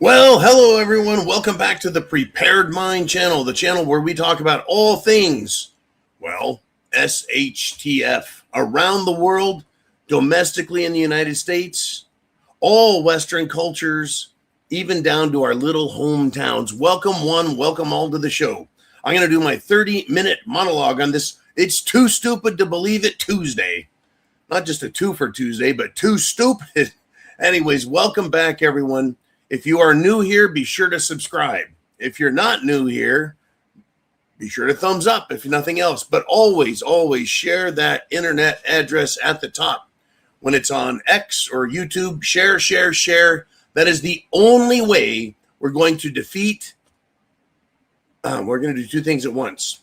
Well, hello everyone. Welcome back to the Prepared Mind channel, the channel where we talk about all things, SHTF, around the world, domestically in the United States, all Western cultures, even down to our little hometowns. Welcome one, welcome all to the show. I'm going to do my 30-minute monologue on this It's Too Stupid to Believe It Tuesday. Not just a two for Tuesday, but too stupid. Anyways, welcome back everyone. If you are new here, be sure to subscribe. If you're not new here, be sure to thumbs up if nothing else. But always, always share that internet address at the top. When it's on X or YouTube, share, share, share. That is the only way we're going to defeat. We're going to do two things at once.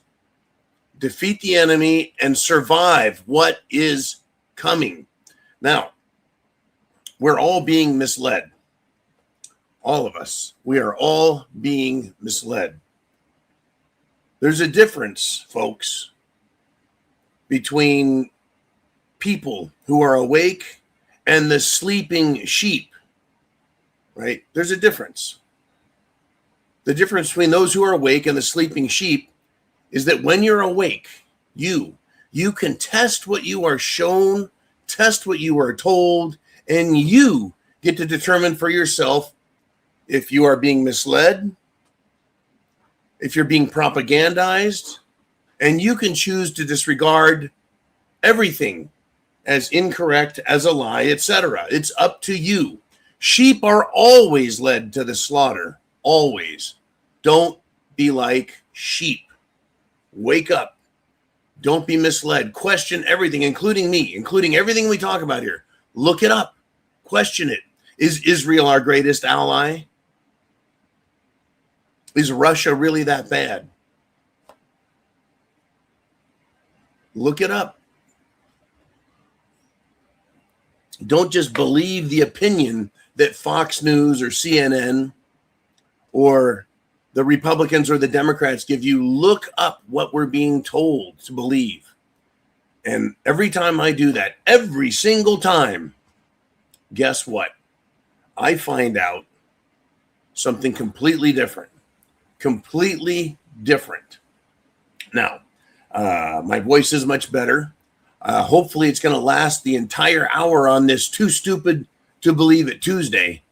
Defeat the enemy and survive what is coming. Now, we're all being misled. All of us. We are all being misled. There's a difference, folks, between people who are awake and the sleeping sheep, right? There's a difference. The difference between those who are awake and the sleeping sheep is that when you're awake, you can test what you are shown, test what you are told, and you get to determine for yourself if you are being misled, if you're being propagandized, and you can choose to disregard everything as incorrect, as a lie, etc. It's up to you. Sheep are always led to the slaughter. Always. Don't be like sheep. Wake up. Don't be misled. Question everything, including me, including everything we talk about here. Look it up. Question it. Is Israel our greatest ally? Is Russia really that bad? Look it up. Don't just believe the opinion that Fox News or CNN or the Republicans or the Democrats give you. Look up what we're being told to believe. And every time I do that, every single time, guess what? I find out something completely different. Completely different. Now, my voice is much better. Hopefully it's going to last the entire hour on this Too Stupid to Believe It Tuesday.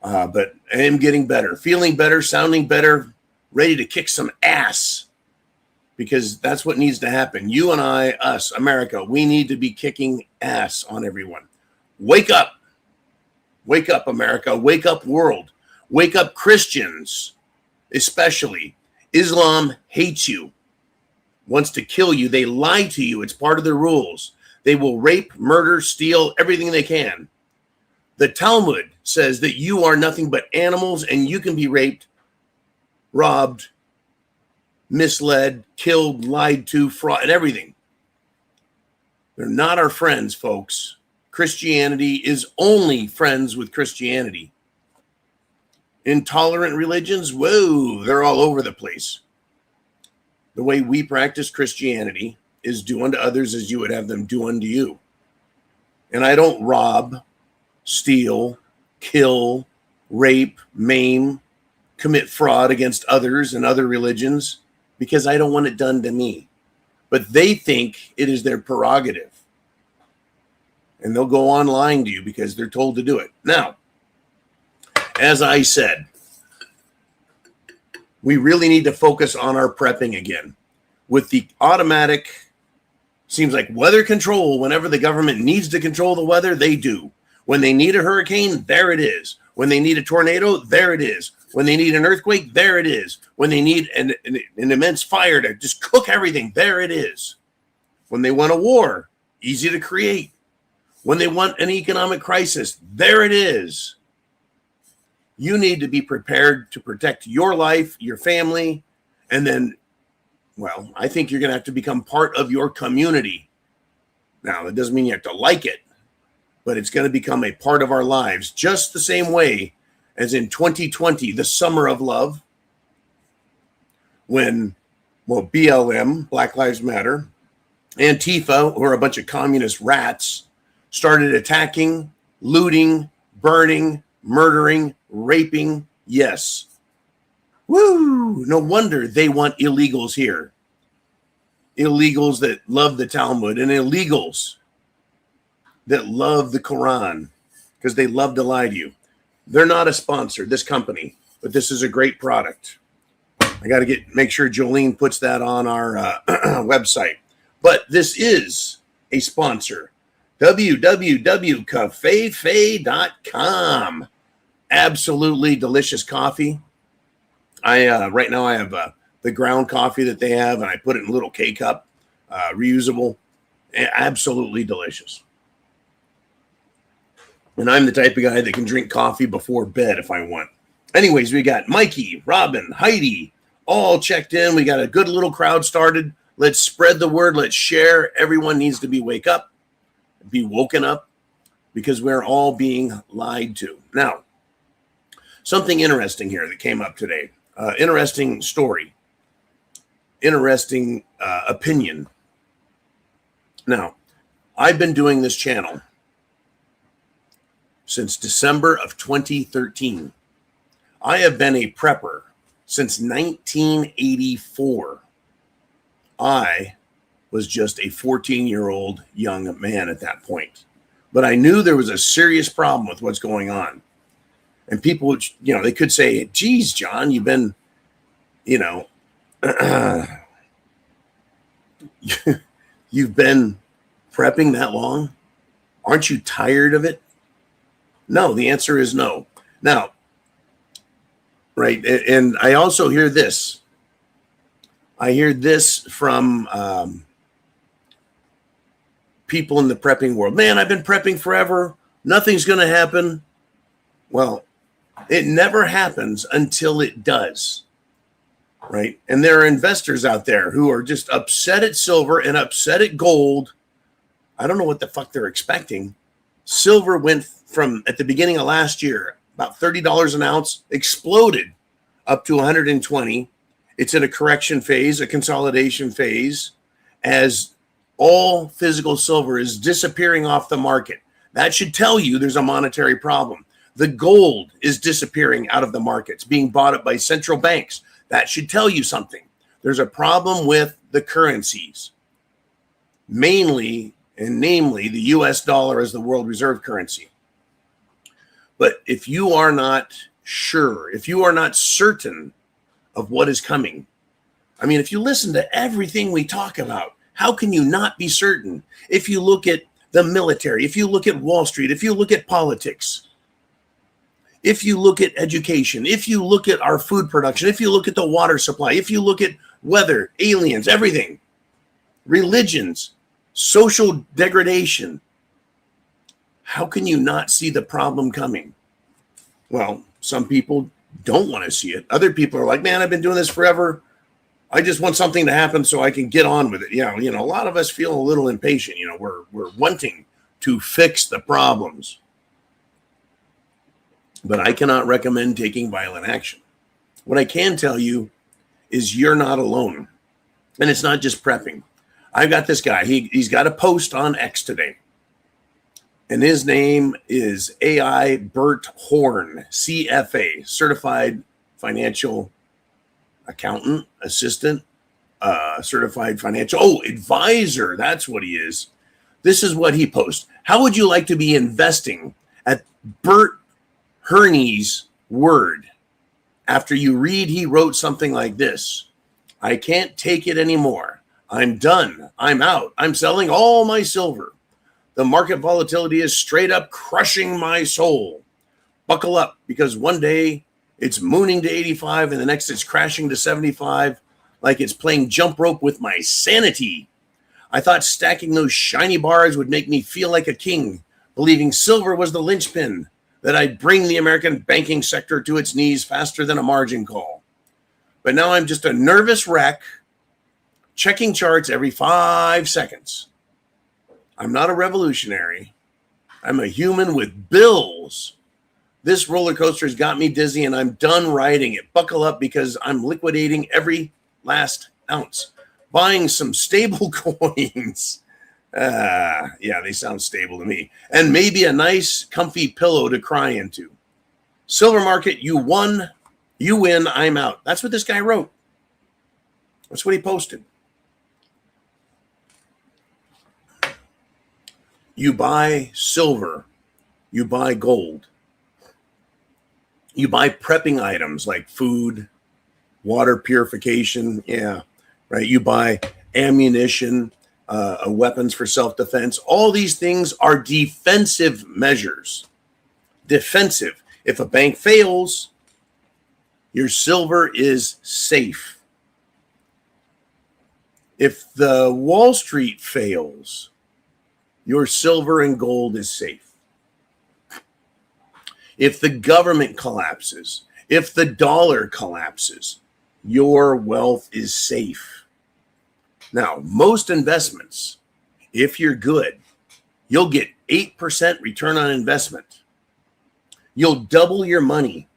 But I am getting better, feeling better, sounding better, ready to kick some ass, because that's what needs to happen. You and I, us, America, we need to be kicking ass on everyone. Wake up. Wake up, America. Wake up, world. Wake up, Christians. Especially, Islam hates you, wants to kill you. They lie to you. It's part of their rules. They will rape, murder, steal everything they can. The Talmud says that you are nothing but animals and you can be raped, robbed, misled, killed, lied to, fraud, and everything. They're not our friends, folks. Christianity is only friends with Christianity. Intolerant religions, whoa, they're all over the place. The way we practice Christianity is do unto others as you would have them do unto you. And I don't rob, steal, kill, rape, maim, commit fraud against others and other religions because I don't want it done to me. But they think it is their prerogative. And they'll go on lying to you because they're told to do it. Now, as I said, we really need to focus on our prepping again. With the automatic, seems like weather control, whenever the government needs to control the weather, they do. When they need a hurricane, there it is. When they need a tornado, there it is. When they need an earthquake, there it is. When they need an immense fire to just cook everything, there it is. When they want a war, easy to create. When they want an economic crisis, there it is. You need to be prepared to protect your life, your family, and then, well, I think you're going to have to become part of your community. Now, that doesn't mean you have to like it, but it's going to become a part of our lives, just the same way as in 2020, the summer of love, when, well, BLM, Black Lives Matter, Antifa, who are a bunch of communist rats, started attacking, looting, burning, murdering, raping, yes. Woo! No wonder they want illegals here. Illegals that love the Talmud and illegals that love the Quran because they love to lie to you. They're not a sponsor, this company, but this is a great product. I got to make sure Jolene puts that on our website. But this is a sponsor. www.cafefe.com. Absolutely delicious coffee. Right now I have the ground coffee that they have, and I put it in a little K-cup, reusable. Absolutely delicious. And I'm the type of guy that can drink coffee before bed if I want. Anyways, we got Mikey, Robin, Heidi, all checked in. We got a good little crowd started. Let's spread the word. Let's share. Everyone needs to be woken up, because we're all being lied to. Now, something interesting here that came up today. Interesting story. Interesting opinion. Now, I've been doing this channel since December of 2013. I have been a prepper since 1984. I was just a 14-year-old young man at that point. But I knew there was a serious problem with what's going on. And people would, they could say, geez, John, you've been, you've been prepping that long? Aren't you tired of it? No, the answer is no. Now, right, and I also hear this. I hear this from people in the prepping world. Man, I've been prepping forever. Nothing's going to happen. Well, it never happens until it does, right? And there are investors out there who are just upset at silver and upset at gold. I don't know what the fuck they're expecting. Silver went from, at the beginning of last year, about $30 an ounce, exploded up to 120. It's in a correction phase, a consolidation phase, as all physical silver is disappearing off the market. That should tell you there's a monetary problem. The gold is disappearing out of the markets, being bought up by central banks. That should tell you something. There's a problem with the currencies, mainly and namely the US dollar as the world reserve currency. But if you are not sure, if you are not certain of what is coming, I mean, if you listen to everything we talk about, how can you not be certain? If you look at the military, if you look at Wall Street, if you look at politics, if you look at education, if you look at our food production, if you look at the water supply, if you look at weather, aliens, everything, religions, social degradation, how can you not see the problem coming? Well, some people don't want to see it. Other people are like, man, I've been doing this forever. I just want something to happen so I can get on with it. A lot of us feel a little impatient. We're wanting to fix the problems. But I cannot recommend taking violent action. What I can tell you is you're not alone. And it's not just prepping. I've got this guy. He's got a post on X today. And his name is AI Bert Horn, CFA, Certified Financial Accountant, Assistant, Certified Financial, Advisor. That's what he is. This is what he posts. How would you like to be investing at Bert Herney's word? After you read, he wrote something like this: I can't take it anymore. I'm done. I'm out. I'm selling all my silver. The market volatility is straight up crushing my soul. Buckle up, because one day it's mooning to 85 and the next it's crashing to 75, like it's playing jump rope with my sanity. I thought stacking those shiny bars would make me feel like a king, believing silver was the linchpin, that I'd bring the American banking sector to its knees faster than a margin call. But now I'm just a nervous wreck, checking charts every 5 seconds. I'm not a revolutionary. I'm a human with bills. This roller coaster has got me dizzy and I'm done riding it. Buckle up, because I'm liquidating every last ounce. Buying some stable coins. Yeah, they sound stable to me. And maybe a nice comfy pillow to cry into. Silver market, you won, you win, I'm out. That's what this guy wrote. That's what he posted. You buy silver, you buy gold, you buy prepping items like food, water purification, yeah, right? You buy ammunition, weapons for self-defense. All these things are defensive measures. Defensive. If a bank fails, your silver is safe. If the Wall Street fails, your silver and gold is safe. If the government collapses, if the dollar collapses, your wealth is safe. Now, most investments, if you're good, you'll get 8% return on investment. You'll double your money,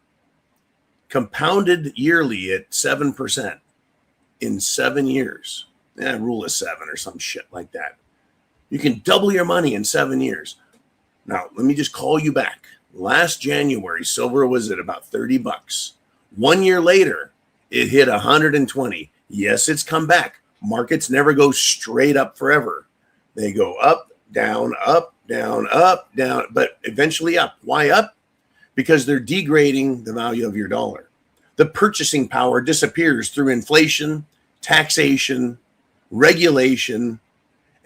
compounded yearly at 7% in 7 years. Rule of 7 or some shit like that. You can double your money in 7 years. Now, let me just call you back. Last January, silver was at about $30. 1 year later, it hit 120. Yes, it's come back. Markets never go straight up forever. They go up, down, but eventually up. Why up? Because they're degrading the value of your dollar. The purchasing power disappears through inflation, taxation, regulation,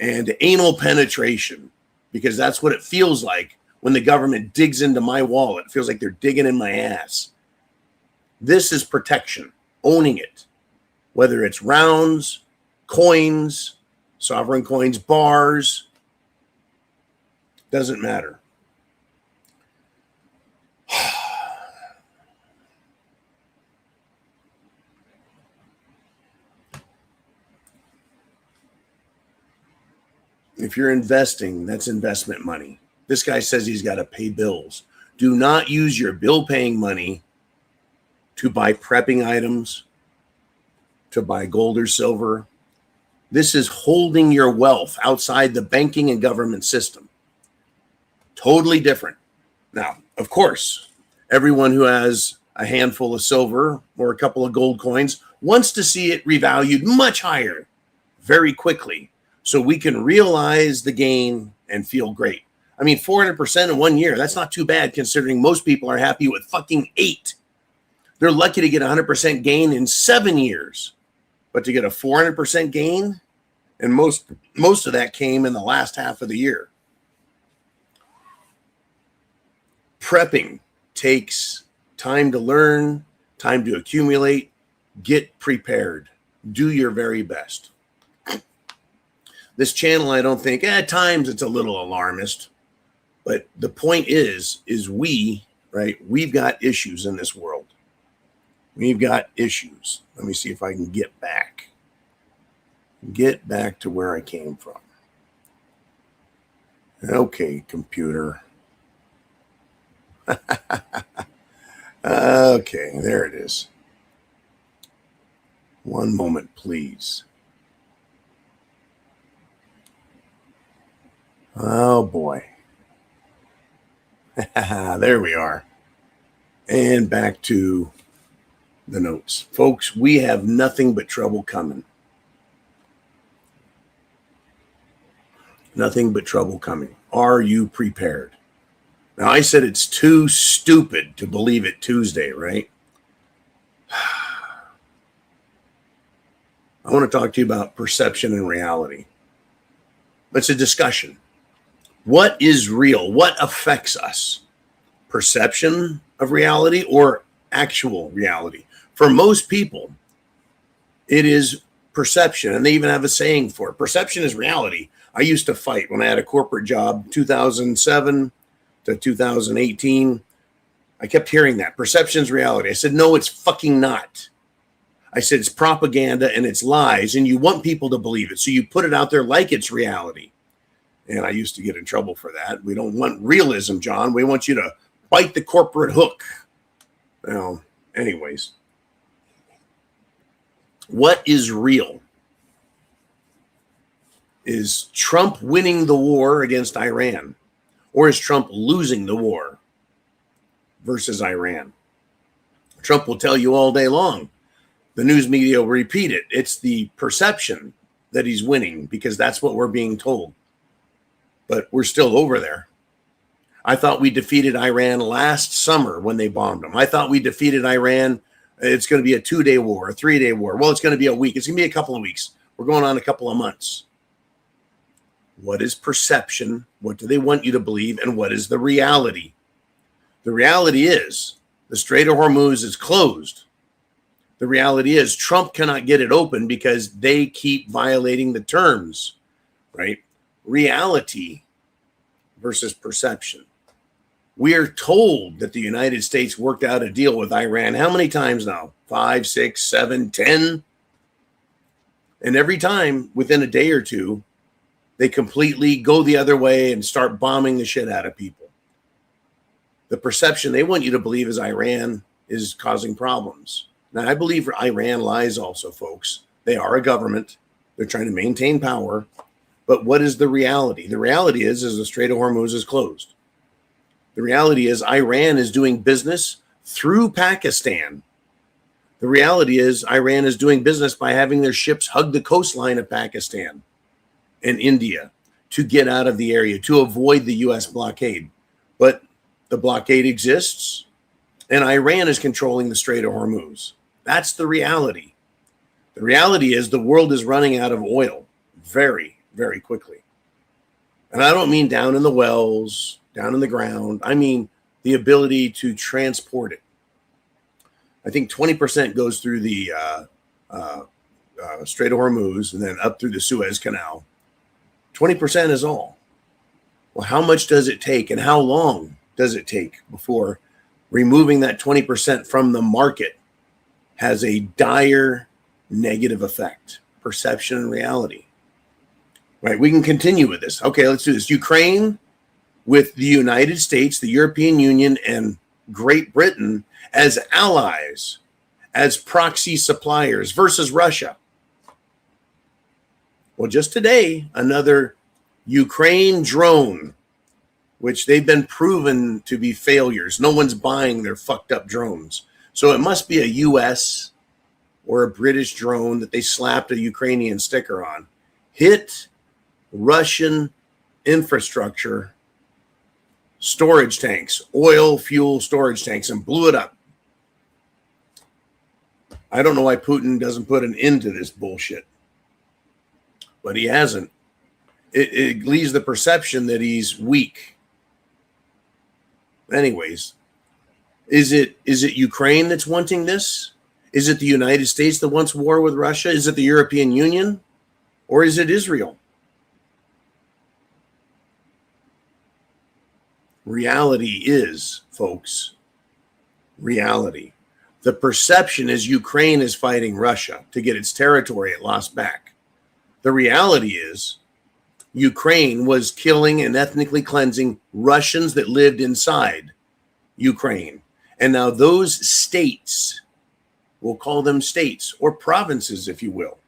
and anal penetration, because that's what it feels like when the government digs into my wallet. It feels like they're digging in my ass. This is protection, owning it, whether it's rounds, coins, sovereign coins, bars, doesn't matter. If you're investing, that's investment money. This guy says he's got to pay bills. Do not use your bill paying money to buy prepping items, to buy gold or silver. This is holding your wealth outside the banking and government system. Totally different. Now, of course, everyone who has a handful of silver or a couple of gold coins wants to see it revalued much higher very quickly, so we can realize the gain and feel great. I mean, 400% in 1 year, that's not too bad considering most people are happy with fucking 8. They're lucky to get 100% gain in 7 years. But to get a 400% gain, and most of that came in the last half of the year. Prepping takes time to learn, time to accumulate, get prepared, do your very best. This channel, I don't think, at times it's a little alarmist, but the point is we, right? We've got issues in this world. We've got issues. Let me see if I can get back to where I came from. Okay, computer. Okay, there it is. One moment, please. Oh, boy. There we are. And back to the notes. Folks, we have nothing but trouble coming. Nothing but trouble coming. Are you prepared? Now, I said it's too stupid to believe it Tuesday, right? I want to talk to you about perception and reality. It's a discussion. What is real? What affects us? Perception of reality or actual reality? For most people, it is perception, and they even have a saying for it. Perception is reality. I used to fight when I had a corporate job, 2007 to 2018. I kept hearing that. Perception is reality. I said, no, it's fucking not. I said, it's propaganda and it's lies, and you want people to believe it, so you put it out there like it's reality. And I used to get in trouble for that. We don't want realism, John. We want you to bite the corporate hook. Well, anyways. What is real? Is Trump winning the war against Iran? Or is Trump losing the war? versus Iran. Trump will tell you all day long. The news media will repeat it. It's the perception that he's winning because that's what we're being told. But we're still over there. I thought we defeated Iran last summer when they bombed them. I thought we defeated Iran. It's going to be a 2-day war, a 3-day war. Well, it's going to be a week. It's going to be a couple of weeks. We're going on a couple of months. What is perception? What do they want you to believe? And what is the reality? The reality is the Strait of Hormuz is closed. The reality is Trump cannot get it open because they keep violating the terms, right? Reality versus perception. We are told that the United States worked out a deal with Iran. How many times now? 5, 6, 7, 10? And every time within a day or two, they completely go the other way and start bombing the shit out of people. The perception they want you to believe is Iran is causing problems. Now, I believe Iran lies also, folks. They are a government. They're trying to maintain power. But what is the reality? The reality is the Strait of Hormuz is closed. The reality is Iran is doing business through Pakistan. The reality is Iran is doing business by having their ships hug the coastline of Pakistan and India to get out of the area, to avoid the U.S. blockade. But the blockade exists, and Iran is controlling the Strait of Hormuz. That's the reality. The reality is the world is running out of oil very, very quickly. And I don't mean down in the wells, down in the ground. I mean the ability to transport it. I think 20% goes through the Strait of Hormuz and then up through the Suez Canal. 20% is all. Well, how much does it take and how long does it take before removing that 20% from the market has a dire negative effect? Perception and reality. Right? We can continue with this. Okay, let's do this. Ukraine with the United States, the European Union, and Great Britain as allies, as proxy suppliers versus Russia. Well, just today, another Ukraine drone, which they've been proven to be failures. No one's buying their fucked up drones. So it must be a U.S. or a British drone that they slapped a Ukrainian sticker on. Hit Russian infrastructure, storage tanks, oil fuel storage tanks, and blew it up. I don't know why Putin doesn't put an end to this bullshit. But he hasn't. It leaves the perception that he's weak. Anyways, is it Ukraine that's wanting this? Is it the United States that wants war with Russia? Is it the European Union? Or is it Israel? Reality is, folks, reality. The perception is Ukraine is fighting Russia to get its territory it lost back. The reality is Ukraine was killing and ethnically cleansing Russians that lived inside Ukraine. And now those states, we'll call them states or provinces, if you will,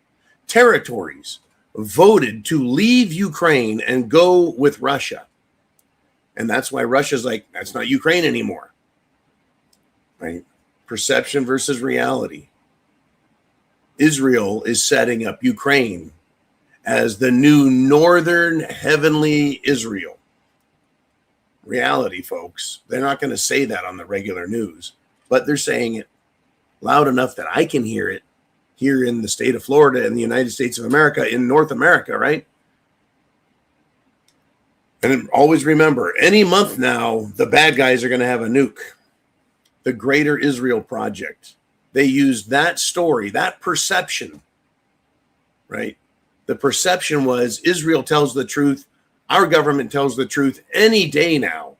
territories, voted to leave Ukraine and go with Russia. And that's why Russia's like, that's not Ukraine anymore. Right? Perception versus reality. Israel is setting up Ukraine as the new northern heavenly Israel. Reality, folks. They're not going to say that on the regular news, but they're saying it loud enough that I can hear it here in the state of Florida in the United States of America, in North America, right? And always remember, any month now, the bad guys are going to have a nuke. The Greater Israel Project. They used that story, that perception, right? The perception was Israel tells the truth. Our government tells the truth. Any day now,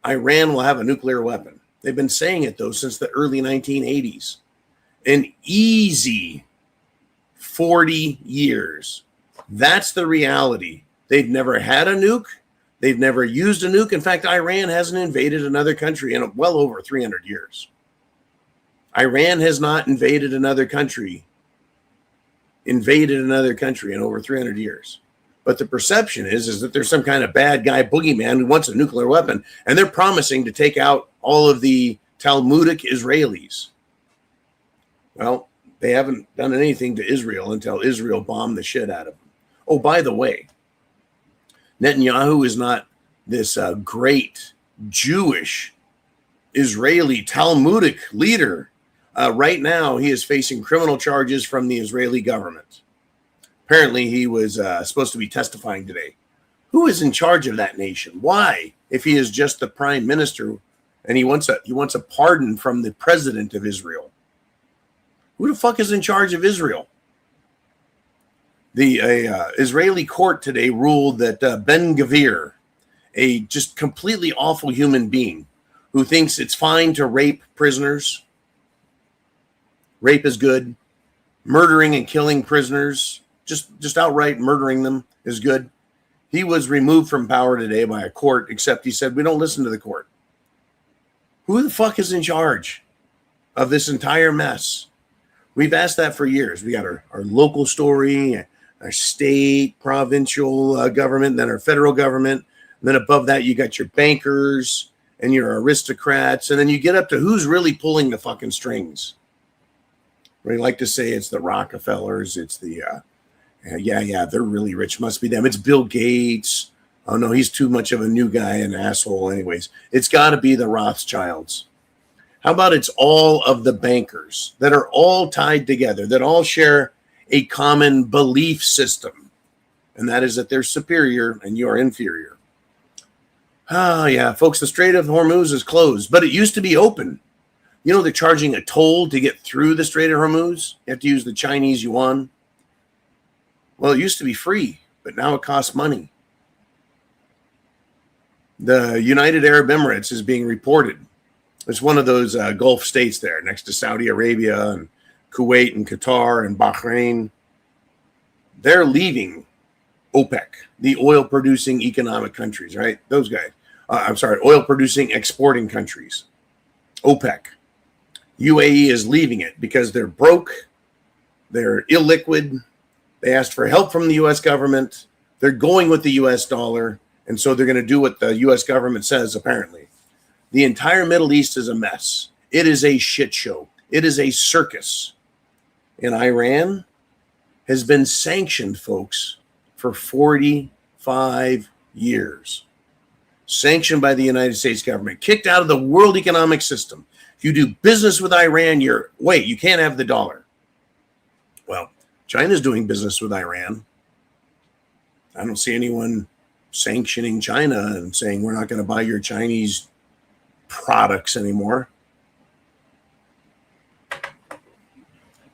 Iran will have a nuclear weapon. They've been saying it, though, since the early 1980s. An easy 40 years. That's the reality. They've never had a nuke. They've never used a nuke. In fact, Iran hasn't invaded another country in well over 300 years. Iran has not invaded another country in over 300 years. But the perception is that there's some kind of bad guy boogeyman who wants a nuclear weapon, and they're promising to take out all of the Talmudic Israelis. Well, they haven't done anything to Israel until Israel bombed the shit out of them. Oh, by the way, Netanyahu is not this great Jewish Israeli Talmudic leader. Right now, he is facing criminal charges from the Israeli government. Apparently, he was supposed to be testifying today. Who is in charge of that nation? Why, if he is just the prime minister and he wants a pardon from the president of Israel? Who the fuck is in charge of Israel? The Israeli court today ruled that Ben Gvir, a just completely awful human being who thinks it's fine to rape prisoners, rape is good, murdering and killing prisoners, just outright murdering them is good. He was removed from power today by a court, except he said, we don't listen to the court. Who the fuck is in charge of this entire mess? We've asked that for years. We got our local story, our state, provincial government, then our federal government. And then above that, you got your bankers and your aristocrats. And then you get up to who's really pulling the fucking strings. We like to say it's the Rockefellers. It's the, they're really rich. Must be them. It's Bill Gates. Oh, no, he's too much of a new guy, an asshole anyways. It's got to be the Rothschilds. How about it's all of the bankers that are all tied together, that all share a common belief system, and that is that they're superior and you're inferior. Oh, yeah, folks, the Strait of Hormuz is closed, but it used to be open. You know, they're charging a toll to get through the Strait of Hormuz. You have to use the Chinese yuan. Well, it used to be free, but now it costs money. The United Arab Emirates is being reported. It's one of those Gulf states there next to Saudi Arabia and Kuwait and Qatar and Bahrain. They're leaving OPEC, the oil-producing economic countries, right? Those guys. Oil-producing exporting countries. OPEC. UAE is leaving it because they're broke. They're illiquid. They asked for help from the U.S. government. They're going with the U.S. dollar. And so they're going to do what the U.S. government says, apparently. The entire Middle East is a mess. It is a shit show. It is a circus. And Iran has been sanctioned, folks, for 45 years. Sanctioned by the United States government. Kicked out of the world economic system. If you do business with Iran, you can't have the dollar. Well, China's doing business with Iran. I don't see anyone sanctioning China and saying we're not going to buy your Chinese products anymore.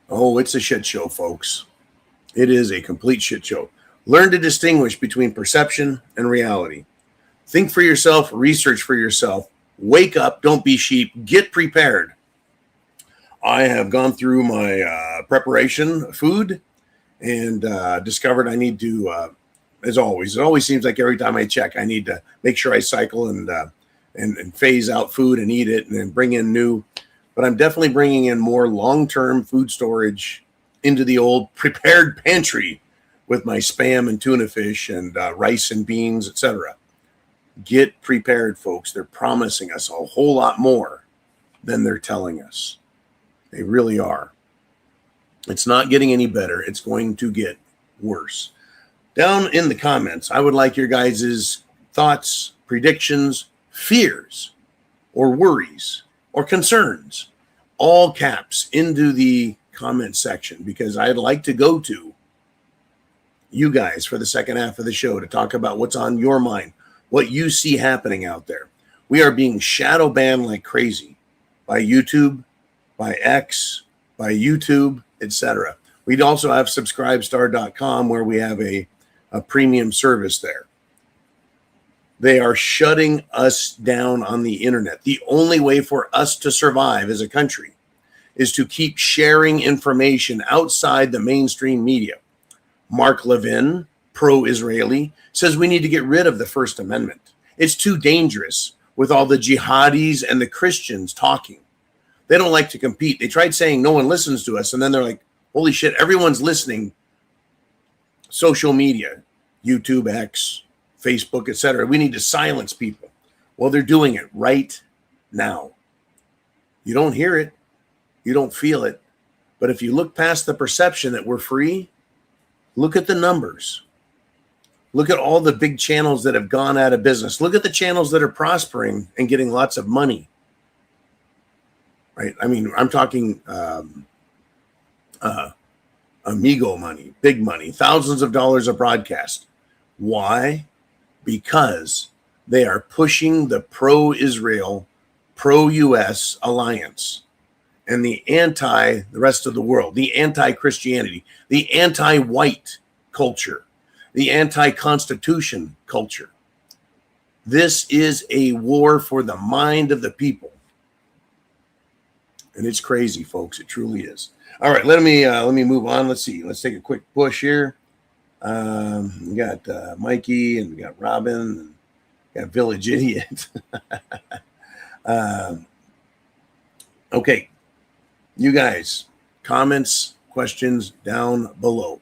Oh, it's a shit show, folks. It is a complete shit show. Learn to distinguish between perception and reality. Think for yourself, research for yourself. Wake up, don't be sheep, get prepared. I have gone through my preparation food and discovered I need to, as always, it always seems like every time I check, I need to make sure I cycle and phase out food and eat it and then bring in new. But I'm definitely bringing in more long-term food storage into the old prepared pantry with my Spam and tuna fish and rice and beans, etc. Get prepared, folks. They're promising us a whole lot more than they're telling us. They really are. It's not getting any better. It's going to get worse. Down in the comments, I would like your guys' thoughts, predictions, fears, or worries, or concerns, all caps into the comment section, because I'd like to go to you guys for the second half of the show to talk about what's on your mind, what you see happening out there. We are being shadow banned like crazy by YouTube, by X, by YouTube, etc. We'd also have subscribestar.com where we have a premium service there. They are shutting us down on the internet. The only way for us to survive as a country is to keep sharing information outside the mainstream media. Mark Levin, pro-Israeli, says we need to get rid of the First Amendment. It's too dangerous with all the jihadis and the Christians talking. They don't like to compete. They tried saying no one listens to us, and then they're like, holy shit, everyone's listening. Social media. YouTube, X, Facebook, etc. We need to silence people. Well, they're doing it right now. You don't hear it. You don't feel it. But if you look past the perception that we're free, look at the numbers. Look at all the big channels that have gone out of business. Look at the channels that are prospering and getting lots of money. Right? I mean, I'm talking amigo money, big money, thousands of dollars a broadcast. Why? Because they are pushing the pro-Israel, pro-US alliance and the rest of the world, the anti-Christianity, the anti-white culture, the anti-Constitution culture. This is a war for the mind of the people. And it's crazy, folks. It truly is. All right, let me move on. Let's see. Let's take a quick push here. We got Mikey, and we got Robin, and we got Village Idiot. Okay, you guys, comments, questions down below.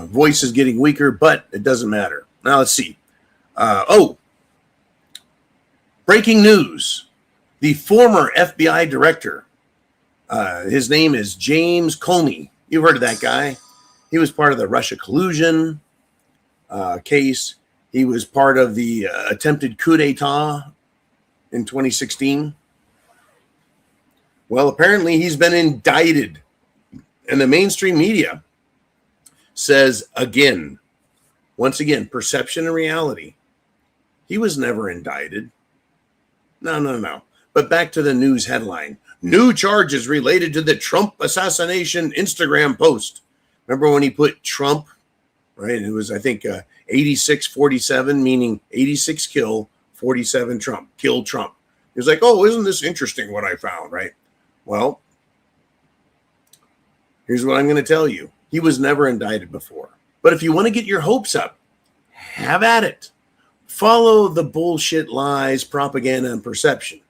Voice is getting weaker, but it doesn't matter. Now let's see. Breaking news. The former FBI director, his name is James Comey. You've heard of that guy. He was part of the Russia collusion case. He was part of the attempted coup d'etat in 2016. Well, apparently he's been indicted. And the mainstream media says once again, perception and reality. He was never indicted. No. But back to the news headline. New charges related to the Trump assassination Instagram post. Remember when he put Trump, right? It was, I think, 86-47, meaning 86 kill, 47 Trump. Kill Trump. He was like, oh, isn't this interesting what I found, right? Well, here's what I'm going to tell you. He was never indicted before. But if you want to get your hopes up, have at it. Follow the bullshit lies, propaganda, and perception.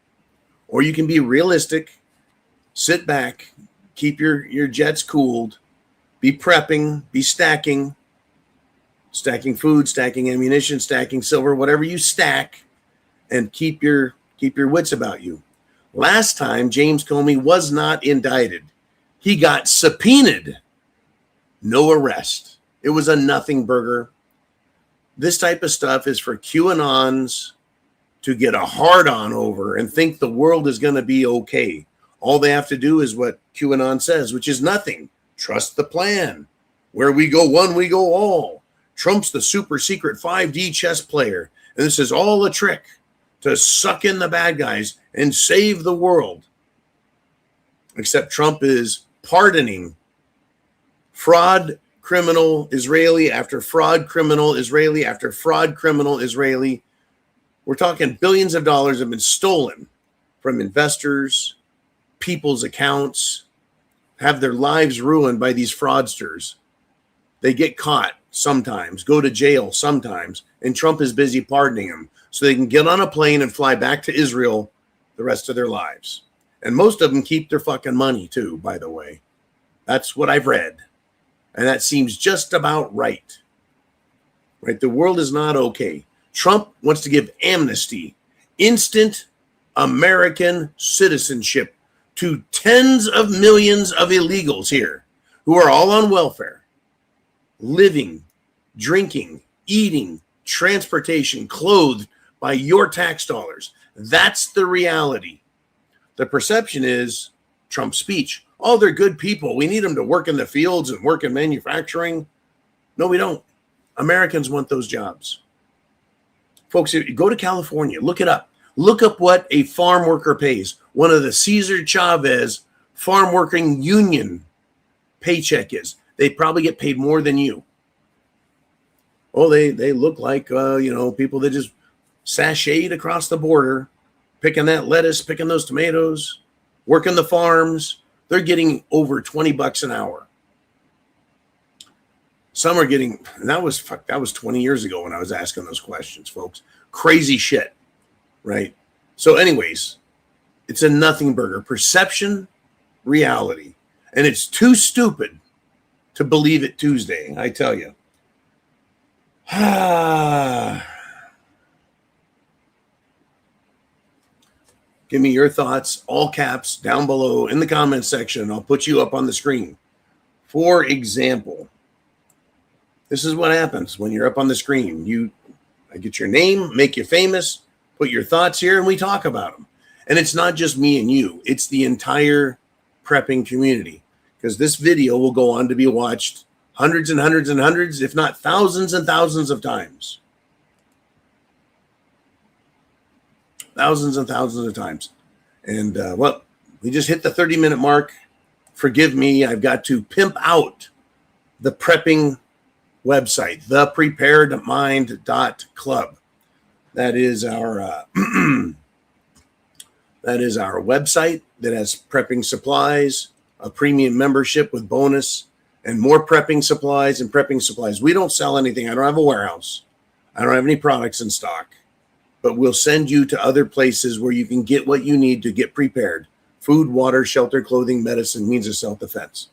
Or you can be realistic, sit back, keep your jets cooled, be prepping, be stacking food, stacking ammunition, stacking silver, whatever you stack, and keep your wits about you. Last time, James Comey was not indicted. He got subpoenaed. No arrest. It was a nothing burger. This type of stuff is for QAnons to get a hard-on over and think the world is going to be okay. All they have to do is what QAnon says, which is nothing. Trust the plan. Where we go one, we go all. Trump's the super secret 5D chess player. And this is all a trick to suck in the bad guys and save the world. Except Trump is pardoning fraud criminal Israeli after fraud criminal Israeli after fraud criminal Israeli. We're talking billions of dollars have been stolen from investors, people's accounts, have their lives ruined by these fraudsters. They get caught sometimes, go to jail sometimes, and Trump is busy pardoning them so they can get on a plane and fly back to Israel the rest of their lives. And most of them keep their fucking money too, by the way. That's what I've read. And that seems just about right. Right? The world is not okay. Trump wants to give amnesty, instant American citizenship to tens of millions of illegals here who are all on welfare, living, drinking, eating, transportation, clothed by your tax dollars. That's the reality. The perception is Trump's speech. Oh, they're good people. We need them to work in the fields and work in manufacturing. No, we don't. Americans want those jobs. Folks, go to California. Look it up. Look up what a farm worker pays. One of the Cesar Chavez farm working union paycheck is. They probably get paid more than you. Oh, they look like, people that just sashayed across the border, picking that lettuce, picking those tomatoes, working the farms. They're getting over $20 an hour. Some are getting, and that was 20 years ago when I was asking those questions, folks. Crazy shit, right? So anyways, it's a nothing burger. Perception, reality. And it's too stupid to believe it Tuesday, I tell you. Give me your thoughts, all caps, down below in the comments section. I'll put you up on the screen. For example, this is what happens when you're up on the screen. I get your name, make you famous, put your thoughts here, and we talk about them. And it's not just me and you. It's the entire prepping community, because this video will go on to be watched hundreds and hundreds and hundreds, if not thousands and thousands of times. Thousands and thousands of times. And, well, we just hit the 30-minute mark. Forgive me. I've got to pimp out the prepping website, thepreparedmind.club. That is our website that has prepping supplies, a premium membership with bonus, and more prepping supplies and prepping supplies. We don't sell anything. I don't have a warehouse. I don't have any products in stock. But we'll send you to other places where you can get what you need to get prepared. Food, water, shelter, clothing, medicine, means of self-defense.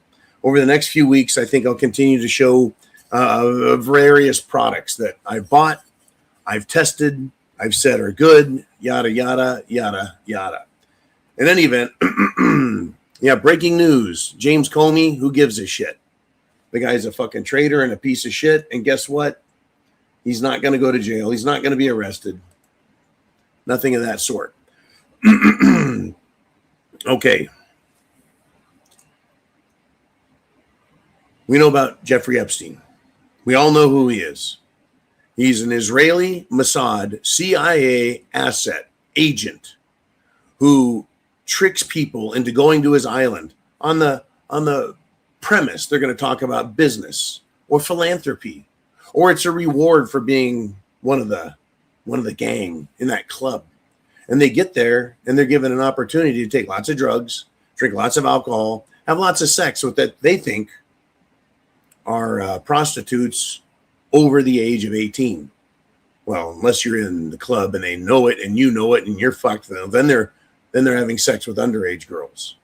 Over the next few weeks, I think I'll continue to show various products that I've bought, I've tested, I've said are good, yada, yada, yada, yada. In any event, yeah, breaking news. James Comey, who gives a shit? The guy's a fucking traitor and a piece of shit. And guess what? He's not going to go to jail. He's not going to be arrested. Nothing of that sort. Okay. We know about Jeffrey Epstein. We all know who he is. He's an Israeli Mossad CIA asset agent who tricks people into going to his island on the premise they're going to talk about business or philanthropy, or it's a reward for being one of the gang in that club. And they get there and they're given an opportunity to take lots of drugs, drink lots of alcohol, have lots of sex with that they think are prostitutes over the age of 18. Well, unless you're in the club and they know it and you know it and you're fucked, then they're having sex with underage girls.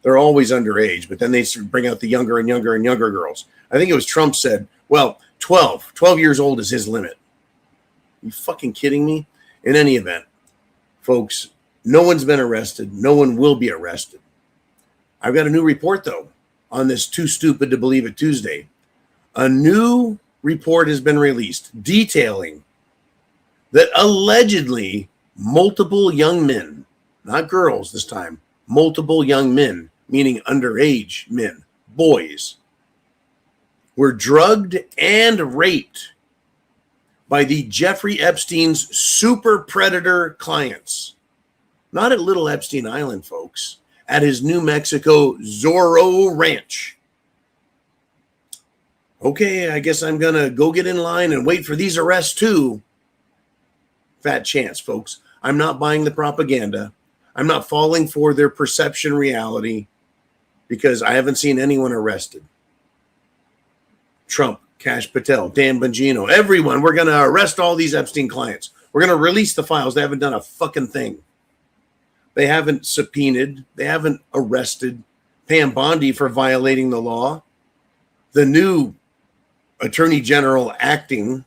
They're always underage, but then they bring out the younger and younger and younger girls. I think it was Trump said, well, 12 years old is his limit. Are you fucking kidding me? In any event, folks, no one's been arrested. No one will be arrested. I've got a new report, though, on this Too Stupid to Believe It Tuesday. A new report has been released detailing that allegedly multiple young men, not girls this time, multiple young men, meaning underage men, boys, were drugged and raped by the Jeffrey Epstein's super predator clients. Not at Little Epstein Island, folks, at his New Mexico Zorro Ranch. Okay, I guess I'm going to go get in line and wait for these arrests too. Fat chance, folks. I'm not buying the propaganda. I'm not falling for their perception reality because I haven't seen anyone arrested. Trump, Kash Patel, Dan Bongino, everyone. We're going to arrest all these Epstein clients. We're going to release the files. They haven't done a fucking thing. They haven't subpoenaed. They haven't arrested Pam Bondi for violating the law. The new Attorney General acting,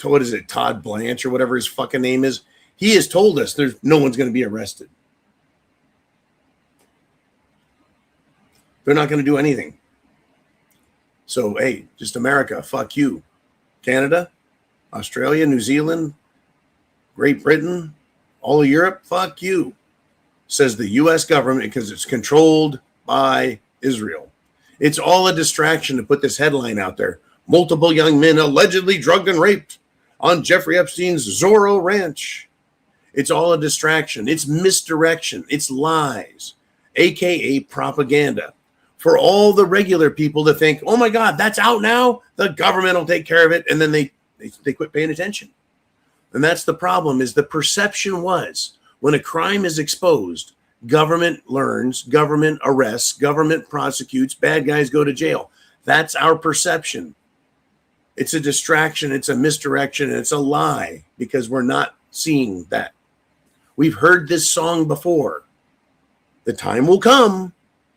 what is it, Todd Blanche or whatever his fucking name is, he has told us there's no one's going to be arrested. They're not going to do anything. So, hey, just America, fuck you. Canada, Australia, New Zealand, Great Britain, all of Europe, fuck you, says the U.S. government, because it's controlled by Israel. It's all a distraction to put this headline out there. Multiple young men allegedly drugged and raped on Jeffrey Epstein's Zorro Ranch. It's all a distraction. It's misdirection. It's lies, a.k.a. propaganda, for all the regular people to think, oh, my God, that's out now. The government will take care of it. And then they quit paying attention. And that's the problem, is the perception was when a crime is exposed, government learns, government arrests, government prosecutes, bad guys go to jail. That's our perception. It's a distraction. It's a misdirection. And it's a lie because we're not seeing that. We've heard this song before. The time will come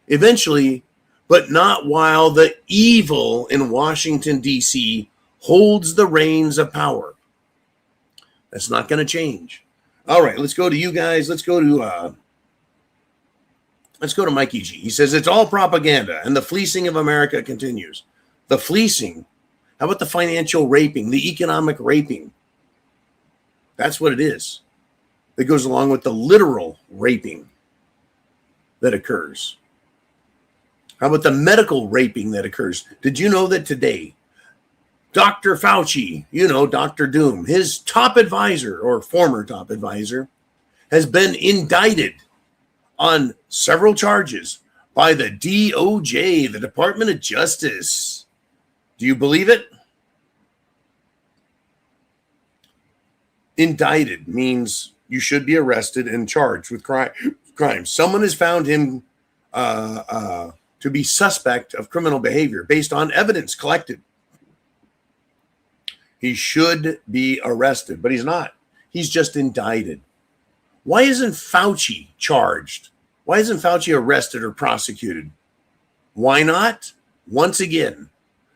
eventually, but not while the evil in Washington, D.C. holds the reins of power. That's not going to change. All right, let's go to you guys. Let's go to Mikey G. He says it's all propaganda, and the fleecing of America continues. The fleecing. How about the financial raping, the economic raping? That's what it is. It goes along with the literal raping that occurs. How about the medical raping that occurs? Did you know that today, Dr. Fauci, Dr. Doom, his top advisor or former top advisor, has been indicted on several charges by the DOJ, the Department of Justice. Do you believe it? Indicted means you should be arrested and charged with crime. Someone has found him to be suspect of criminal behavior based on evidence collected. He should be arrested, but he's not. He's just indicted. Why isn't Fauci charged? Why isn't Fauci arrested or prosecuted? Why not? Once again,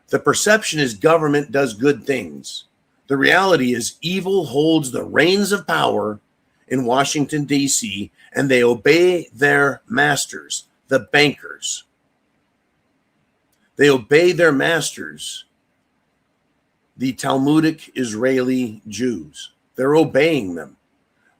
the perception is government does good things. The reality is evil holds the reins of power in Washington, D.C., and they obey their masters, the bankers. They obey their masters, the Talmudic Israeli Jews. They're obeying them.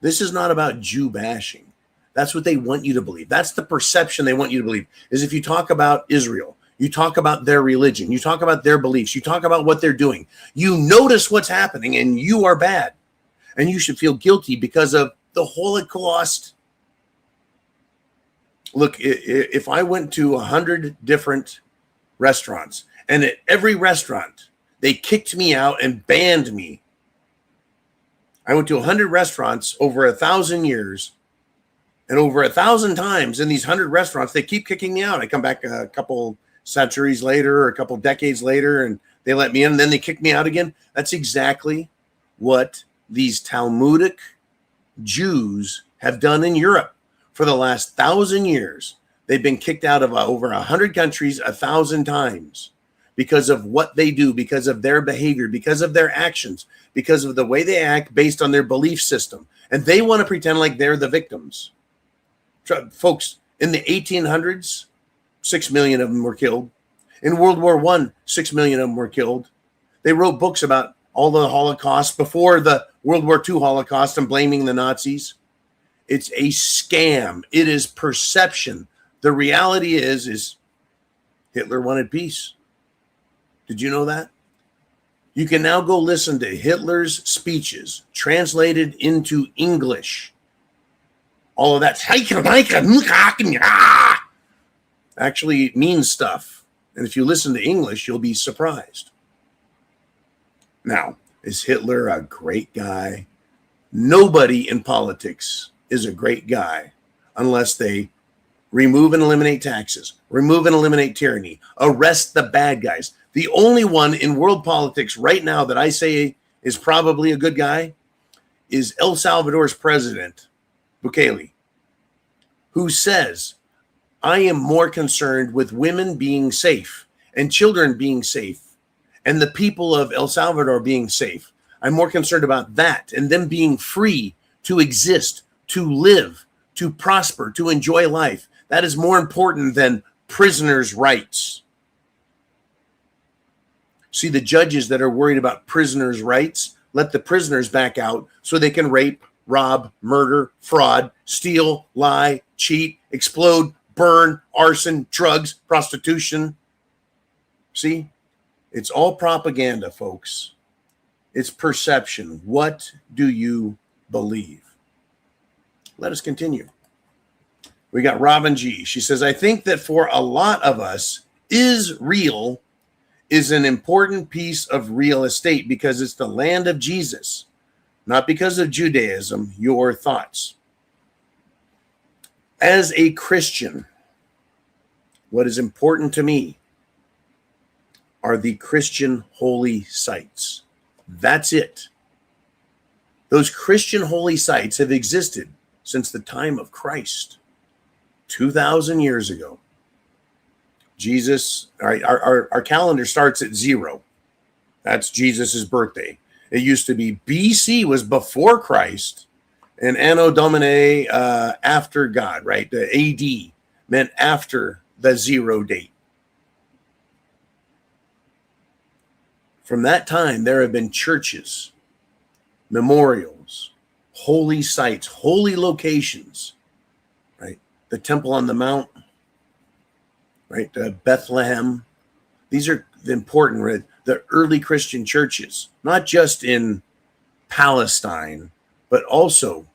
This is not about Jew bashing. That's what they want you to believe. That's the perception they want you to believe, is if you talk about Israel, you talk about their religion, you talk about their beliefs, you talk about what they're doing, you notice what's happening, and you are bad. And you should feel guilty because of the Holocaust. Look, if I went to 100 different restaurants, and at every restaurant, they kicked me out and banned me. I went to 100 restaurants over 1,000 years, and over 1,000 times in these 100 restaurants, they keep kicking me out. I come back a couple centuries later or a couple decades later, and they let me in, and then they kick me out again. That's exactly what these Talmudic Jews have done in Europe for the last 1,000 years. They've been kicked out of over 100 countries 1,000 times because of what they do, because of their behavior, because of their actions, because of the way they act based on their belief system. And they want to pretend like they're the victims. Folks, in the 1800s, 6 million of them were killed. In World War I, 6 million of them were killed. They wrote books about all the Holocaust before the World War II Holocaust and blaming the Nazis. It's a scam. It is perception. The reality is Hitler wanted peace. Did you know that? You can now go listen to Hitler's speeches translated into English. All of that actually means stuff. And if you listen to English, you'll be surprised. Now, is Hitler a great guy? Nobody in politics is a great guy unless they remove and eliminate taxes, remove and eliminate tyranny, arrest the bad guys. The only one in world politics right now that I say is probably a good guy is El Salvador's president, Bukele, who says, I am more concerned with women being safe and children being safe and the people of El Salvador being safe. I'm more concerned about that and them being free to exist, to live, to prosper, to enjoy life. That is more important than prisoners' rights. See, the judges that are worried about prisoners' rights, let the prisoners back out so they can rape, rob, murder, fraud, steal, lie, cheat, explode, burn, arson, drugs, prostitution. See, it's all propaganda, folks. It's perception. What do you believe? Let us continue. We got Robin G. She says, I think that for a lot of us, Israel is an important piece of real estate because it's the land of Jesus, not because of Judaism. Your thoughts? As a Christian, what is important to me are the Christian holy sites. That's it. Those Christian holy sites have existed since the time of Christ, 2,000 years ago. Jesus, our calendar starts at 0. That's Jesus's birthday. It used to be BC was before Christ, and Anno Domini after God, right? The AD meant after the 0 date. From that time, there have been churches, memorials, holy sites, holy locations, right? The Temple on the Mount, right? Bethlehem. These are important, right? The early Christian churches, not just in Palestine, but also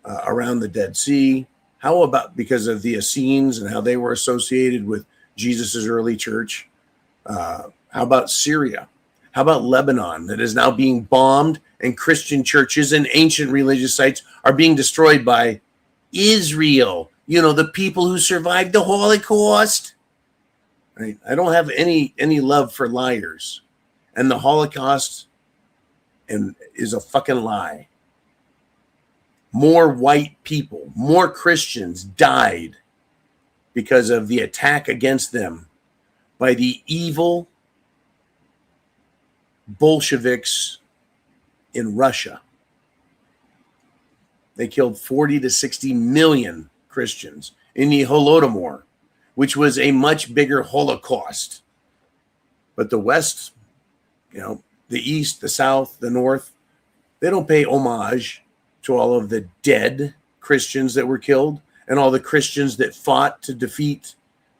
around the Dead Sea. How about because of the Essenes and how they were associated with Jesus's early church? How about Syria? How about Lebanon that is now being bombed, and Christian churches and ancient religious sites are being destroyed by Israel? You know, the people who survived the Holocaust. Right? I don't have any love for liars, and the Holocaust is a fucking lie. More white people, more Christians died because of the attack against them by the evil Bolsheviks in Russia. They killed 40 to 60 million Christians in the Holodomor, which was a much bigger Holocaust. But the West, you know, the East, the South, the North, they don't pay homage to all of the dead Christians that were killed and all the Christians that fought to defeat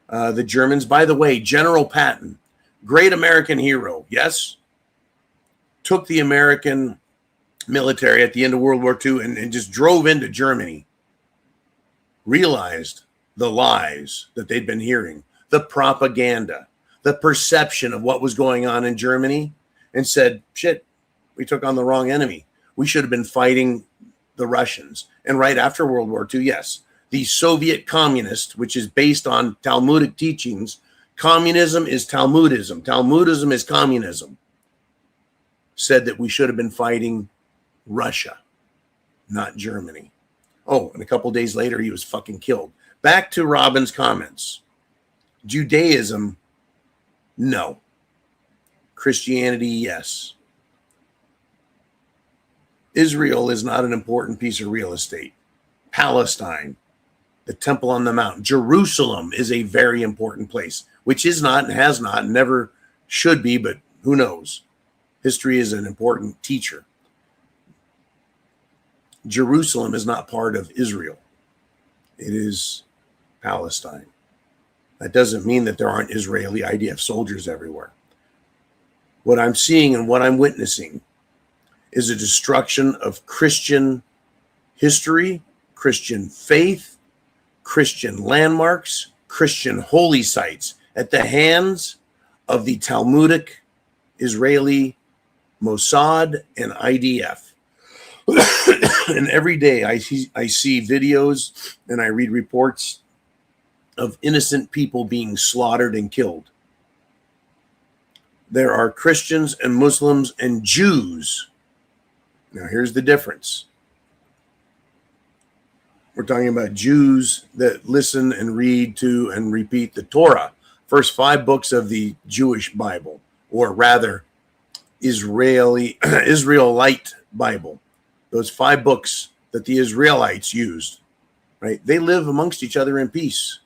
the Germans. By the way, General Patton, great American hero, yes, took the American military at the end of World War II and just drove into Germany, realized the lies that they'd been hearing, the propaganda, the perception of what was going on in Germany, and said, shit, we took on the wrong enemy. We should have been fighting the Russians. And right after World War II, yes, the Soviet communist, which is based on Talmudic teachings, communism is Talmudism. Talmudism is communism. Said that we should have been fighting Russia, not Germany. Oh, and a couple days later, he was fucking killed. Back to Robin's comments. Judaism, no. Christianity, yes. Israel is not an important piece of real estate. Palestine, the Temple on the Mount, Jerusalem is a very important place, which is not and has not and never should be, but who knows? History is an important teacher. Jerusalem is not part of Israel. It is Palestine. That doesn't mean that there aren't Israeli IDF soldiers everywhere. What I'm seeing and what I'm witnessing is a destruction of Christian history, Christian faith, Christian landmarks, Christian holy sites at the hands of the Talmudic Israeli Mossad and IDF. And every day I see videos and I read reports of innocent people being slaughtered and killed. There are Christians and Muslims and Jews. Now, here's the difference. We're talking about Jews that listen and read to and repeat the Torah, first 5 books of the Jewish Bible, or rather, Israelite Bible. Those 5 books that the Israelites used, right? They live amongst each other in peace.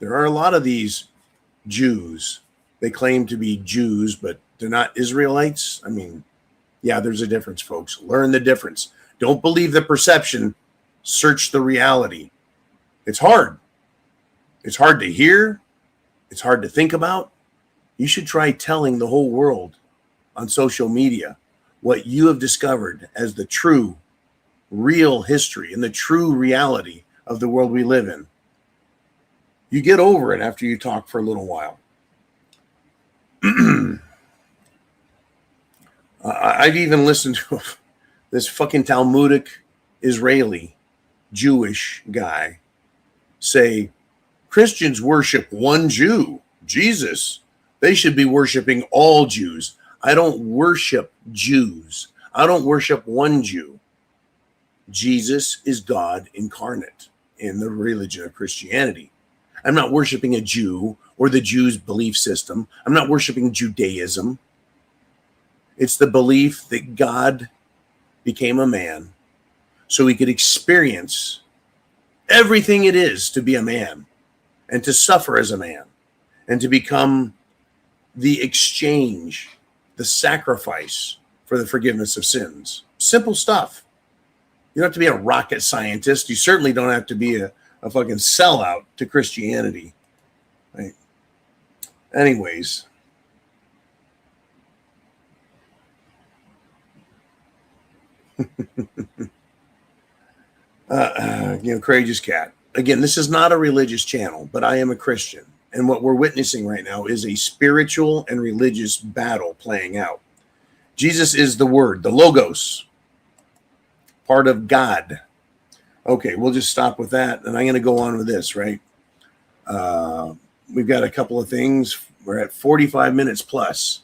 There are a lot of these Jews. They claim to be Jews, but they're not Israelites. I mean, yeah, there's a difference, folks. Learn the difference. Don't believe the perception. Search the reality. It's hard. It's hard to hear. It's hard to think about. You should try telling the whole world on social media what you have discovered as the true, real history and the true reality of the world we live in. You get over it after you talk for a little while. I've even listened to this fucking Talmudic Israeli Jewish guy say, Christians worship one Jew, Jesus. They should be worshiping all Jews. I don't worship Jews. I don't worship one Jew. Jesus is God incarnate in the religion of Christianity. I'm not worshiping a Jew or the Jews' belief system. I'm not worshiping Judaism. It's the belief that God became a man so he could experience everything it is to be a man and to suffer as a man and to become the exchange, the sacrifice for the forgiveness of sins. Simple stuff. You don't have to be a rocket scientist. You certainly don't have to be a fucking sellout to Christianity. Right? Anyways. Courageous Cat. Again, this is not a religious channel, but I am a Christian. And what we're witnessing right now is a spiritual and religious battle playing out. Jesus is the Word, the Logos, part of God. Okay, we'll just stop with that. And I'm going to go on with this, right? We've got a couple of things. We're at 45 minutes plus.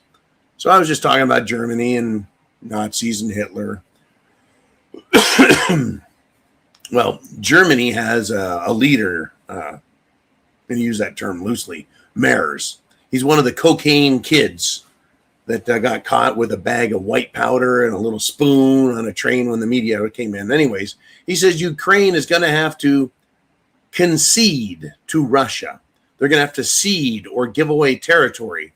So I was just talking about Germany and Nazis and Hitler. Well, Germany has a leader, I'm going to use that term loosely, Mers. He's one of the cocaine kids that got caught with a bag of white powder and a little spoon on a train when the media came in. Anyways, he says Ukraine is going to have to concede to Russia. They're going to have to cede or give away territory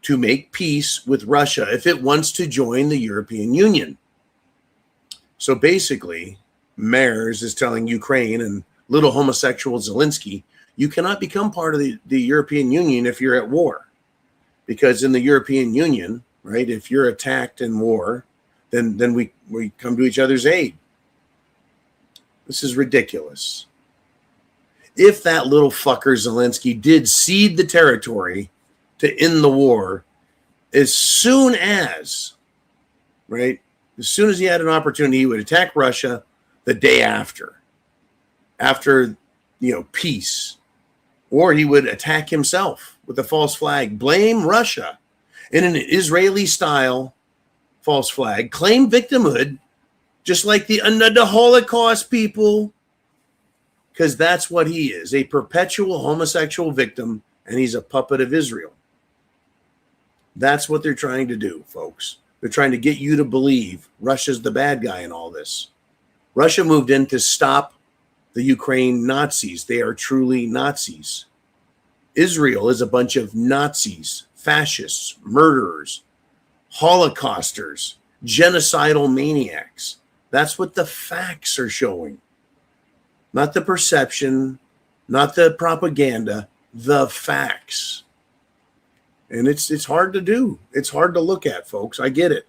to make peace with Russia if it wants to join the European Union. So basically, Mers is telling Ukraine and little homosexual Zelensky, you cannot become part of the European Union if you're at war. Because in the European Union, right, if you're attacked in war, then we come to each other's aid. This is ridiculous. If that little fucker Zelensky did cede the territory to end the war, as soon as he had an opportunity, he would attack Russia the day after peace, or he would attack himself with a false flag, blame Russia in an Israeli style false flag, claim victimhood, just like the Holocaust people, because that's what he is, a perpetual homosexual victim, and he's a puppet of Israel. That's what they're trying to do, folks. They're trying to get you to believe Russia's the bad guy in all this. Russia moved in to stop the Ukraine Nazis. They are truly Nazis. Israel is a bunch of Nazis, fascists, murderers, Holocausters, genocidal maniacs. That's what the facts are showing. Not the perception, not the propaganda, the facts. And it's hard to do. It's hard to look at, folks. I get it.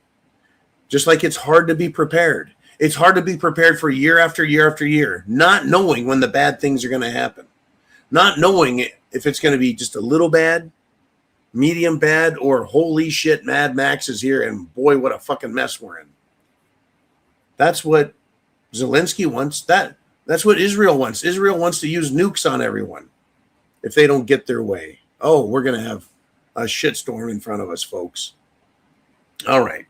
Just like it's hard to be prepared. It's hard to be prepared for year after year after year, not knowing when the bad things are going to happen, not knowing if it's going to be just a little bad, medium bad, or holy shit, Mad Max is here, and boy, what a fucking mess we're in. That's what Zelensky wants. That's what Israel wants. Israel wants to use nukes on everyone if they don't get their way. Oh, we're going to have a shitstorm in front of us, folks. All right.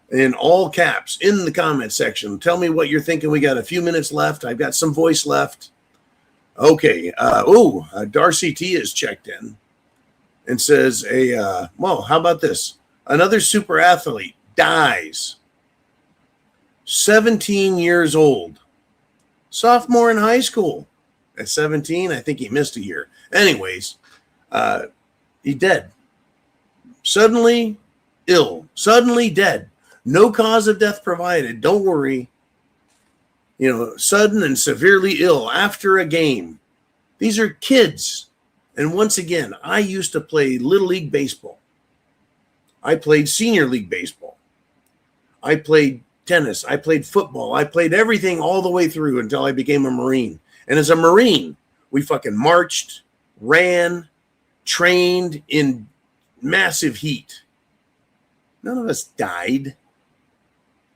In all caps, in the comment section, tell me what you're thinking. We got a few minutes left. I've got some voice left. Okay. Darcy T is checked in and says, well, how about this? Another super athlete dies. 17 years old. Sophomore in high school. At 17, I think he missed a year. Anyways, he dead. Suddenly ill. Suddenly dead. No cause of death provided. Don't worry. Sudden and severely ill after a game. These are kids. And once again, I used to play Little League Baseball. I played Senior League Baseball. I played tennis. I played football. I played everything all the way through until I became a Marine. And as a Marine, we fucking marched, ran, trained in massive heat. None of us died.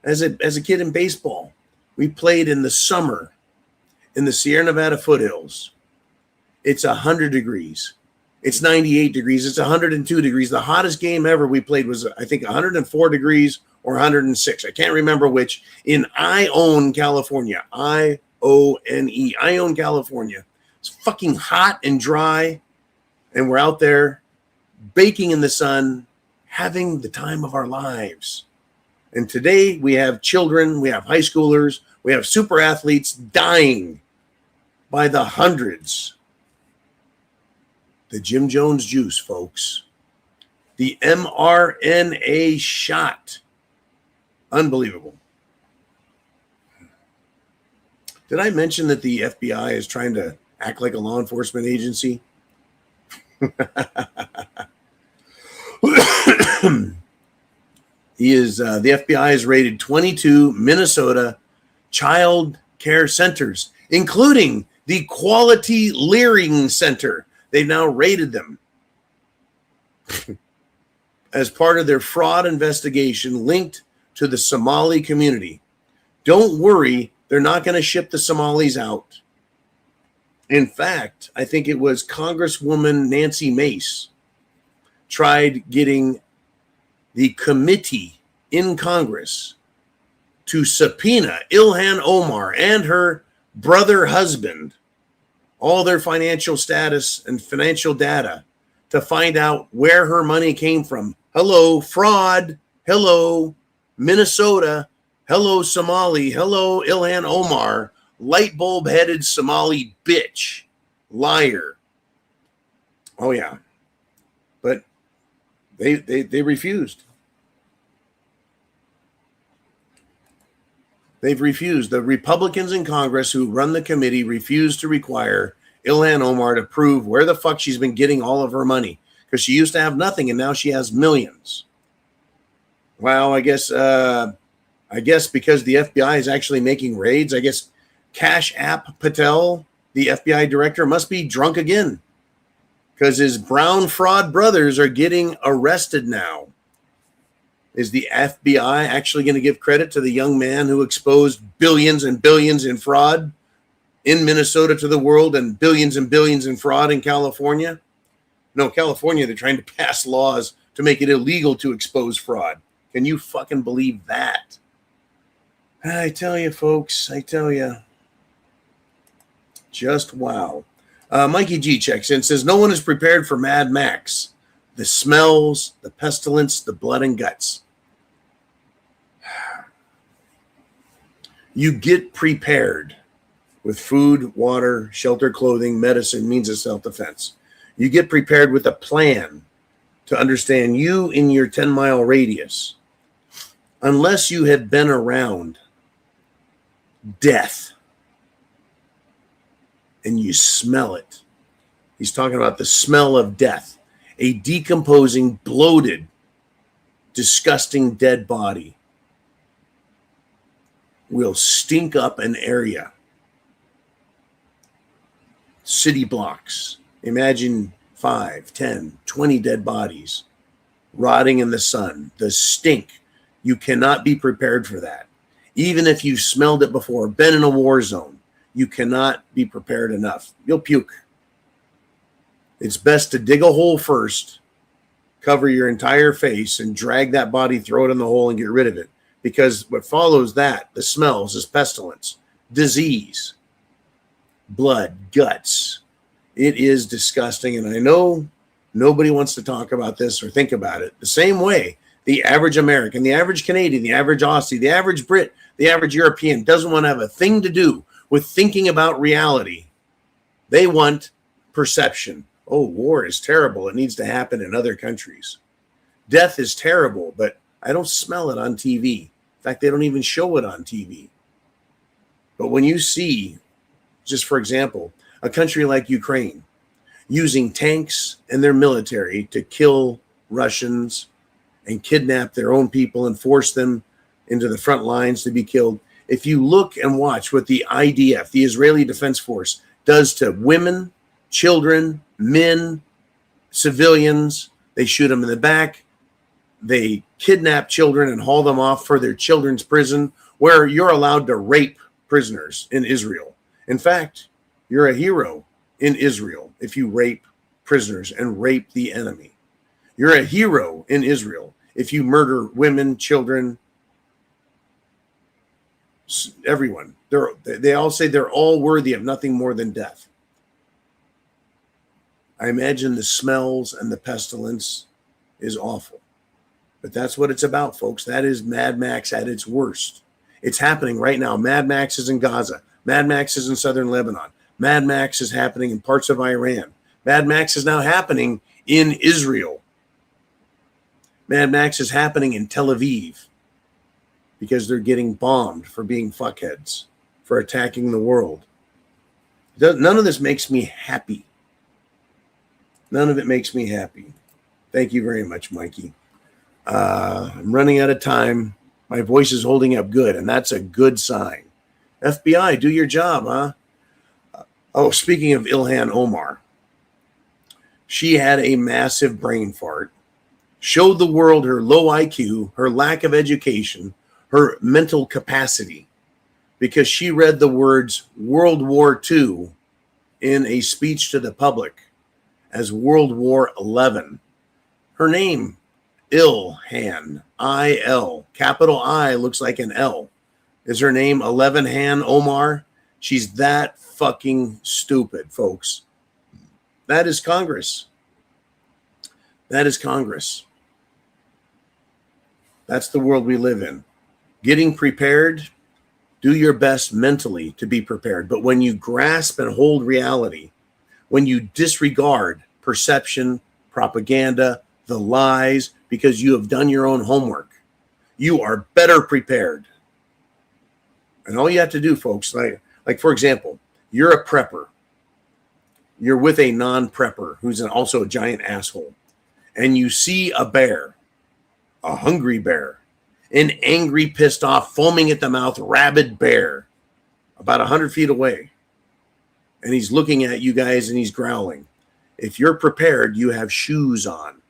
As a kid in baseball, we played in the summer in the Sierra Nevada foothills. It's 100 degrees. It's 98 degrees. It's 102 degrees. The hottest game ever we played was, I think, 104 degrees or 106. I can't remember which. In Ione, California. Ione, Ione, California. It's fucking hot and dry, and we're out there baking in the sun, having the time of our lives. And today we have children, we have high schoolers, we have super athletes dying by the hundreds. The Jim Jones juice, folks. The mRNA shot. Unbelievable. Did I mention that the FBI is trying to act like a law enforcement agency? The FBI has raided 22 Minnesota child care centers, including the Quality Leering Center. They've now raided them as part of their fraud investigation linked to the Somali community. Don't worry, they're not going to ship the Somalis out. In fact, I think it was Congresswoman Nancy Mace tried getting the committee in Congress to subpoena Ilhan Omar and her brother husband, all their financial status and financial data, to find out where her money came from. Hello, fraud. Hello, Minnesota. Hello, Somali. Hello, Ilhan Omar. Light bulb headed Somali bitch. Liar. Oh, yeah. But they refused. They've refused. The Republicans in Congress who run the committee refused to require Ilhan Omar to prove where the fuck she's been getting all of her money, because she used to have nothing and now she has millions. Well, I guess because the FBI is actually making raids, I guess CashApp Patel, the FBI director, must be drunk again, because his brown fraud brothers are getting arrested now. Is the FBI actually going to give credit to the young man who exposed billions and billions in fraud in Minnesota to the world and billions in fraud in California? No, California, they're trying to pass laws to make it illegal to expose fraud. Can you fucking believe that? I tell you, folks, I tell you. Just wow. Mikey G checks in, says, no one is prepared for Mad Max. The smells, the pestilence, the blood and guts. You get prepared with food, water, shelter, clothing, medicine, means of self-defense. You get prepared with a plan to understand you in your 10-mile radius. Unless you have been around death and you smell it. He's talking about the smell of death. A decomposing, bloated, disgusting dead body will stink up an area. City blocks. Imagine 5, 10, 20 dead bodies rotting in the sun. The stink. You cannot be prepared for that. Even if you've smelled it before, been in a war zone, you cannot be prepared enough. You'll puke. It's best to dig a hole first, cover your entire face, and drag that body, throw it in the hole, and get rid of it. Because what follows that, the smells, is pestilence, disease, blood, guts. It is disgusting. And I know nobody wants to talk about this or think about it. The same way the average American, the average Canadian, the average Aussie, the average Brit, the average European doesn't want to have a thing to do with thinking about reality. They want perception. Oh, war is terrible. It needs to happen in other countries. Death is terrible, but I don't smell it on TV. In fact, they don't even show it on TV. But when you see, just for example, a country like Ukraine using tanks and their military to kill Russians and kidnap their own people and force them into the front lines to be killed. If you look and watch what the IDF, the Israeli Defense Force, does to women, children, men, civilians, they shoot them in the back. They kidnap children and haul them off for their children's prison, where you're allowed to rape prisoners in Israel. In fact, you're a hero in Israel if you rape prisoners and rape the enemy. You're a hero in Israel if you murder women, children, everyone. They all say they're all worthy of nothing more than death. I imagine the smells and the pestilence is awful. But that's what it's about, folks. That is Mad Max at its worst. It's happening right now. Mad Max is in Gaza. Mad Max is in southern Lebanon. Mad Max is happening in parts of Iran. Mad Max is now happening in Israel. Mad Max is happening in Tel Aviv because they're getting bombed for being fuckheads, for attacking the world. None of this makes me happy. None of it makes me happy. Thank you very much, Mikey. I'm running out of time. My voice is holding up good, and that's a good sign. FBI, do your job, huh? Oh, speaking of Ilhan Omar, she had a massive brain fart, showed the world her low IQ, her lack of education, her mental capacity, because she read the words World War II in a speech to the public as World War XI. Her name, Ilhan, I-L, capital I looks like an L. Is her name 11Han Omar? She's that fucking stupid, folks. That is Congress. That is Congress. That's the world we live in. Getting prepared, do your best mentally to be prepared. But when you grasp and hold reality, when you disregard perception, propaganda, the lies, because you have done your own homework, you are better prepared. And all you have to do, folks, like for example, you're a prepper. You're with a non-prepper who's also a giant asshole. And you see a bear, a hungry bear, an angry, pissed off, foaming at the mouth, rabid bear about 100 feet away. And he's looking at you guys and he's growling. If you're prepared, you have shoes on,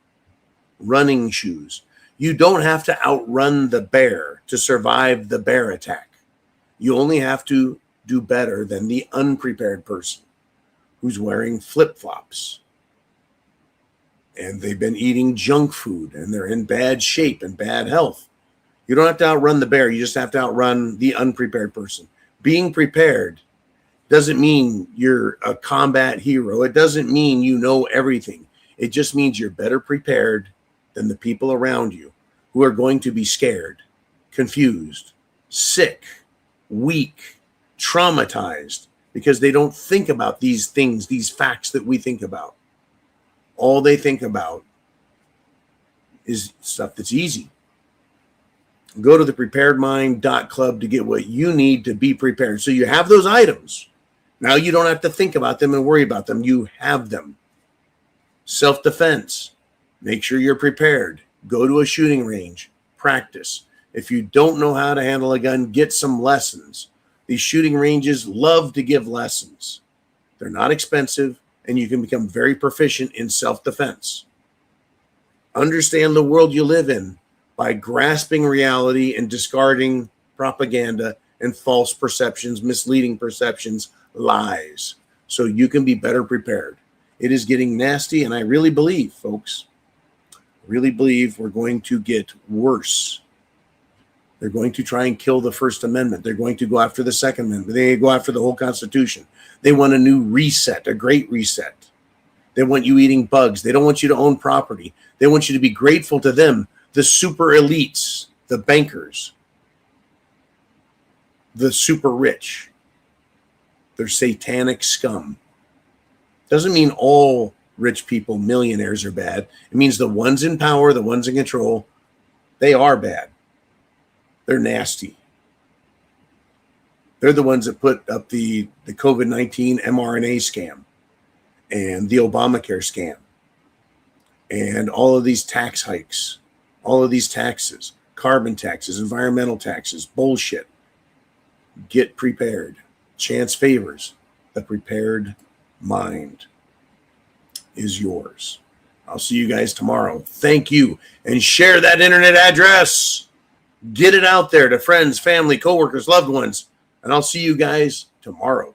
running shoes. You don't have to outrun the bear to survive the bear attack. You only have to do better than the unprepared person who's wearing flip-flops. And they've been eating junk food and they're in bad shape and bad health. You don't have to outrun the bear. You just have to outrun the unprepared person. Being prepared doesn't mean you're a combat hero. It doesn't mean you know everything. It just means you're better prepared than the people around you who are going to be scared, confused, sick, weak, traumatized, because they don't think about these things, these facts that we think about. All they think about is stuff that's easy. Go to thepreparedmind.club to get what you need to be prepared. So you have those items. Now you don't have to think about them and worry about them. You have them. Self-defense. Make sure you're prepared. Go to a shooting range. Practice. If you don't know how to handle a gun, get some lessons. These shooting ranges love to give lessons. They're not expensive, and you can become very proficient in self-defense. Understand the world you live in by grasping reality and discarding propaganda and false perceptions, misleading perceptions, lies, so you can be better prepared. It is getting nasty, and I really believe, folks, really believe we're going to get worse. They're going to try and kill the First Amendment. They're going to go after the Second Amendment. They go after the whole Constitution. They want a new reset, a great reset. They want you eating bugs. They don't want you to own property. They want you to be grateful to them, the super elites, the bankers, the super rich. They're satanic scum. Doesn't mean all rich people, millionaires, are bad. It means the ones in power, the ones in control, they are bad. They're nasty. They're the ones that put up the COVID-19 mRNA scam and the Obamacare scam and all of these tax hikes, all of these taxes, carbon taxes, environmental taxes, bullshit. Get prepared. Chance favors. The prepared mind is yours. I'll see you guys tomorrow. Thank you. And share that internet address. Get it out there to friends, family, coworkers, loved ones. And I'll see you guys tomorrow.